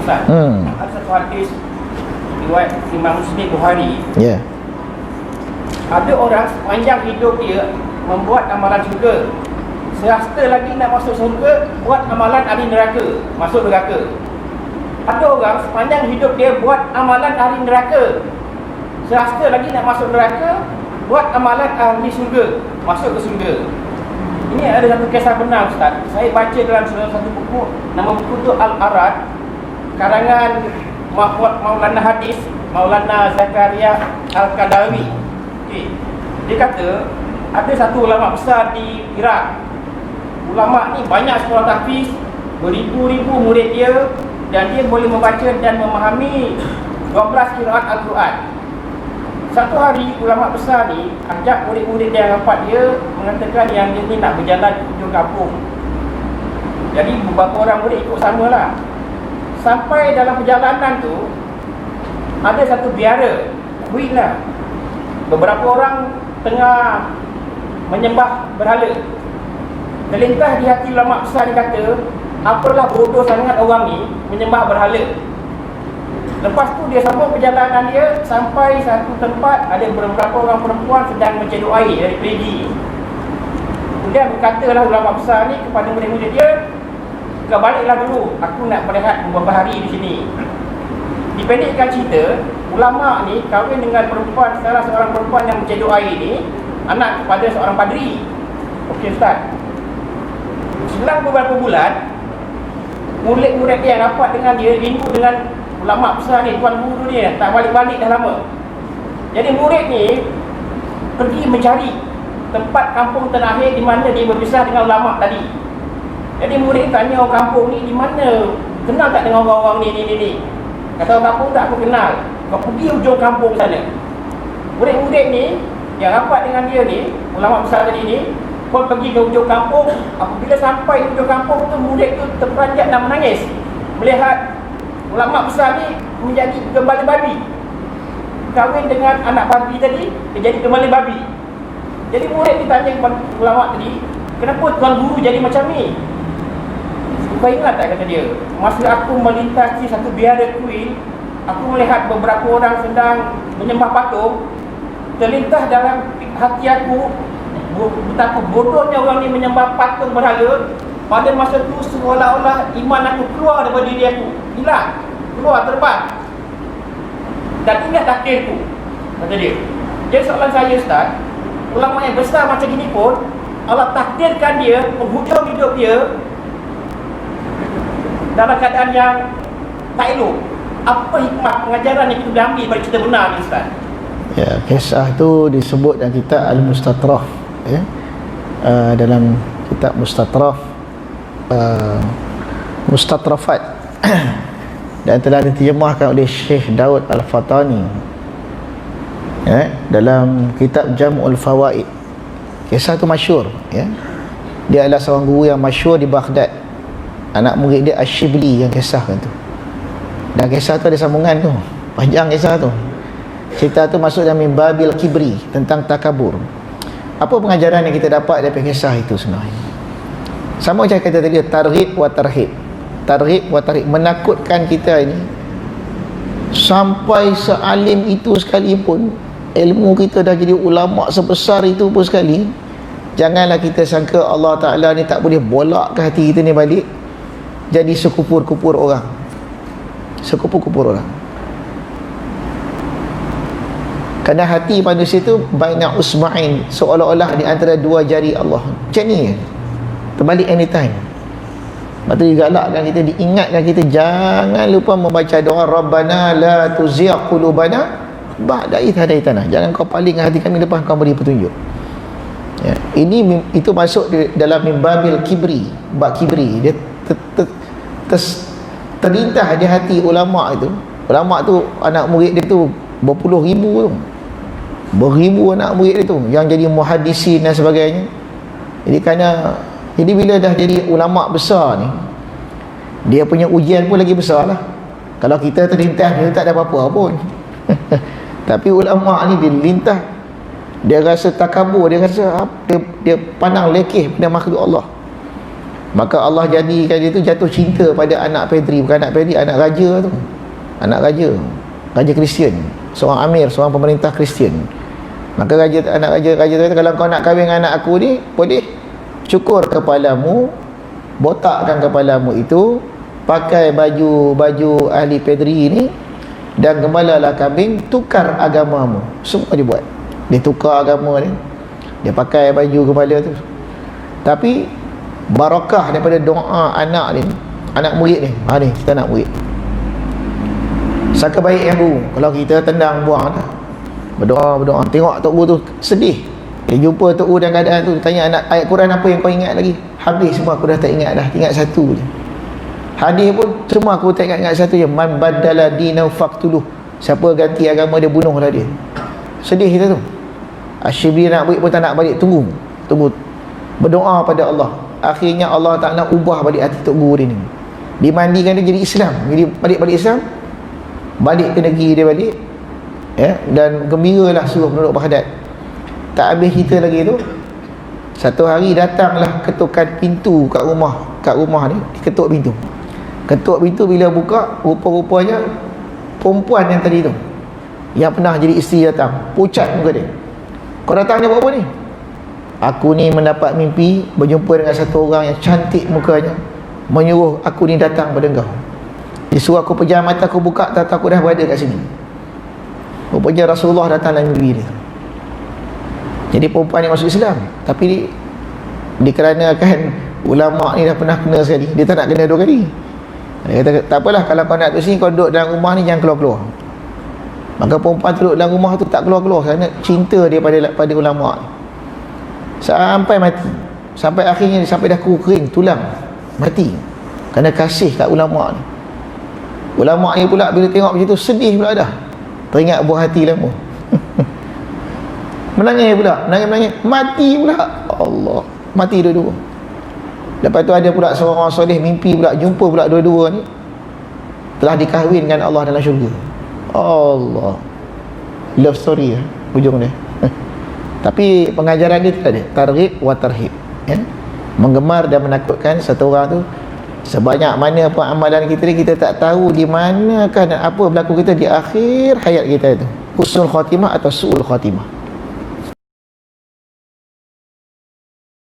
Ustaz. Ada satu hadis riwayat Imam Muslim Bukhari. Ya. Ada orang sepanjang hidup dia membuat amalan syurga, serasta lagi nak masuk syurga, buat amalan ahli neraka, masuk neraka. Ada orang sepanjang hidup dia buat amalan ahli neraka, serasta lagi nak masuk neraka, buat amalan ahli syurga, masuk ke syurga. Ini ada satu kisah benar, Ustaz. Saya baca dalam salah satu buku, nama buku tu Al-Arad, karangan Maulana Hadis, Maulana Zakaria Al-Qadawi. Okay. Dia kata ada satu ulama besar di Iraq. Ulama ni banyak sekolah tahfiz, beribu-ribu murid dia, dan dia boleh membaca dan memahami 12 qiraat Al-Quran. Satu hari ulama besar ni ajak murid-murid dia yang rapat dia, mengatakan yang dia ni nak berjalan ke hujung kampung. Jadi beberapa orang murid ikut samalah. Sampai dalam perjalanan tu ada satu biara, kuil lah. Beberapa orang tengah menyembah berhala. Terlintas di hati ulama besar ni kata, apalah bodoh sangat orang ni menyembah berhala. Lepas tu dia sambung perjalanan dia sampai satu tempat, ada beberapa orang perempuan sedang mencedok air dari perigi. Kemudian berkatalah ulama besar ni kepada murid-murid dia, "Kau baliklah dulu, aku nak berehat beberapa hari di sini." Dipendekkan cerita, ulama ni kahwin dengan perempuan, salah seorang perempuan yang mencedok air ni, anak kepada seorang padri. Okey Ustaz. Selang beberapa bulan, murid-murid dia yang rapat dengan dia rindu dengan ulama besar ni, tuan guru dia, tak balik-balik dah lama. Jadi murid ni pergi mencari tempat kampung terakhir di mana dia berpisah dengan ulama tadi. Jadi murid tanya orang kampung ni, di mana? Kenal tak dengan orang-orang ni? Kata orang kampung, tak, aku kenal. Kau pergi hujung kampung sana. Murid-murid ni yang rapat dengan dia ni, ulama besar tadi ni, pun pergi ke hujung kampung. Apabila sampai di hujung kampung tu, murid tu terperanjat dan menangis melihat ulama besar ni menjadi gembala babi. Kahwin dengan anak babi tadi, dia jadi gembala babi. Jadi murid ditanya kepada ulama tadi, kenapa tuan guru jadi macam ni? Kau ingat tak, kata dia, masa aku melintasi satu biara kuil, aku melihat beberapa orang sedang menyembah patung. Terlintas dalam hati aku betapa bodohnya orang ni menyembah patung berhala. Pada masa tu seolah-olah iman aku keluar daripada diri aku, hilang, keluar, terbang. Dan inilah takdirku, kata dia. Jadi soalan saya, Ustaz, ulama yang besar macam gini pun Allah takdirkan dia penghujung hidup dia dalam keadaan yang tak elok. Apa hikmah pengajaran yang kita boleh ambil dari cerita benar ni, Ustaz? Ya, kisah tu disebut dalam kitab Al-Mustatraf, ya. Dalam kitab Mustatraf, Mustatrafat dan telah diterjemahkan oleh Syekh Daud Al-Fatani, ya, dalam kitab Jam'ul Fawaid. Kisah tu masyhur, ya. Dia adalah seorang guru yang masyhur di Baghdad. Anak murid dia Ash-Shibli yang kisahkan tu. Dan kisah tu ada sambungan tu, panjang kisah tu. Cerita tu masuk dalam Mimbabil Kibri, tentang takabur. Apa pengajaran yang kita dapat daripada kisah itu sebenarnya? Sama macam kata tadi, targhib wa tarhib. Targhib wa tarhib, menakutkan kita ini. Sampai sealim itu sekalipun, ilmu kita dah jadi ulama sebesar itu pun sekali, janganlah kita sangka Allah Ta'ala ni tak boleh bolak ke hati kita ni balik jadi sekupur-kupur orang. Sekupur-kupur orang. Kerana hati manusia tu baina usma'in, seolah-olah di antara dua jari Allah. Macam ni, terbalik anytime. Lepas tu digalakkan kita, diingatkan kita, jangan lupa membaca doa Rabbana la tuzigh qulubana ba'da idh hadaitana. Jangan kau palingkan hati kami lepas kau beri petunjuk. Ya, itu masuk dalam Mimbabil Kibri, bab kibri. Dia terlintas di hati ulama itu. Ulama tu, anak murid dia tu berpuluh ribu tu, beribu anak murid dia tu yang jadi muhaddisin dan sebagainya. Jadi bila dah jadi ulama besar ni, dia punya ujian pun lagi besar lah. Kalau kita terlintas, dia tak ada apa-apa pun. Tapi ulama ni dia lintas, dia rasa takabur, dia rasa dia pandang lekeh pada makhluk Allah. Maka Allah jadikan dia tu jatuh cinta pada anak Pedri. Bukan anak Pedri, anak raja tu, anak raja, raja Kristian, seorang amir, seorang pemerintah Kristian. Maka anak raja tu kata, kalau kau nak kahwin dengan anak aku ni, boleh, cukur kepalamu, botakkan kepalamu itu, pakai baju ahli Pedri ni, dan gembalalah kambing, tukar agamamu. Semua dia buat. Dia tukar agama dia, dia pakai baju gembala tu. Tapi barakah daripada doa anak ni, anak murid ni, ni kita anak murid, sangka baik yang guru. Kalau kita tendang buang dah, berdoa, tengok tok guru tu sedih. Dia jumpa tok guru dalam keadaan tu, dia tanya, anak, ayat Quran apa yang kau ingat lagi? Habis semua, aku dah tak ingat dah, ingat satu je. Hadis pun semua aku tak ingat satu je, man badala dinahu faqtuluh, siapa ganti agama dia, bunuhlah dia. Sedih kita tu. Asyibli nak balik pun tak nak balik, tunggu berdoa pada Allah. Akhirnya Allah Ta'ala ubah balik hati tok guru dia ni, dimandikan dia jadi Islam, jadi balik Islam, balik ke negeri dia balik, ya, dan gembiralah suruh penduduk Baghdad. Tak habis cerita lagi tu, satu hari datanglah ketukan pintu kat rumah ni, diketuk pintu, bila buka, rupa-rupanya perempuan yang tadi tu, yang pernah jadi isteri datang, pucat muka dia. Kau datang ni buat apa ni? Aku ni mendapat mimpi berjumpa dengan satu orang yang cantik mukanya, menyuruh aku ni datang pada engkau. Dia suruh aku pejam mata, aku buka, tak tahu aku dah berada kat sini. Rupanya Rasulullah datang dalam mimpi dia. Jadi perempuan ni masuk Islam, tapi dikarenakan ulama ni dah pernah kena sekali, dia tak nak kena dua kali. Dia kata, tak apalah, kalau kau nak duduk sini, kau duduk dalam rumah ni, jangan keluar-keluar. Maka perempuan tu duduk dalam rumah tu, tak keluar-keluar kerana cinta dia pada ulama ni. Sampai mati, sampai akhirnya sampai dah kering tulang, mati kerana kasih kat ulama ni. Ulama ni pula bila tengok macam tu, sedih pula dah, teringat buah hati lama. menangis, mati pula. Allah, mati dua-dua. Lepas tu ada pula seorang orang soleh mimpi pula, jumpa pula dua-dua ni telah dikahwinkan Allah dalam syurga. Allah, love story ujung dia. Tapi pengajaran dia tak ada, targhib wa tarhib, ya? Menggemar dan menakutkan satu orang tu. Sebanyak mana pun amalan kita ni, kita tak tahu di manakah dan apa berlaku kita di akhir hayat kita itu, husnul khatimah atau su'ul khatimah.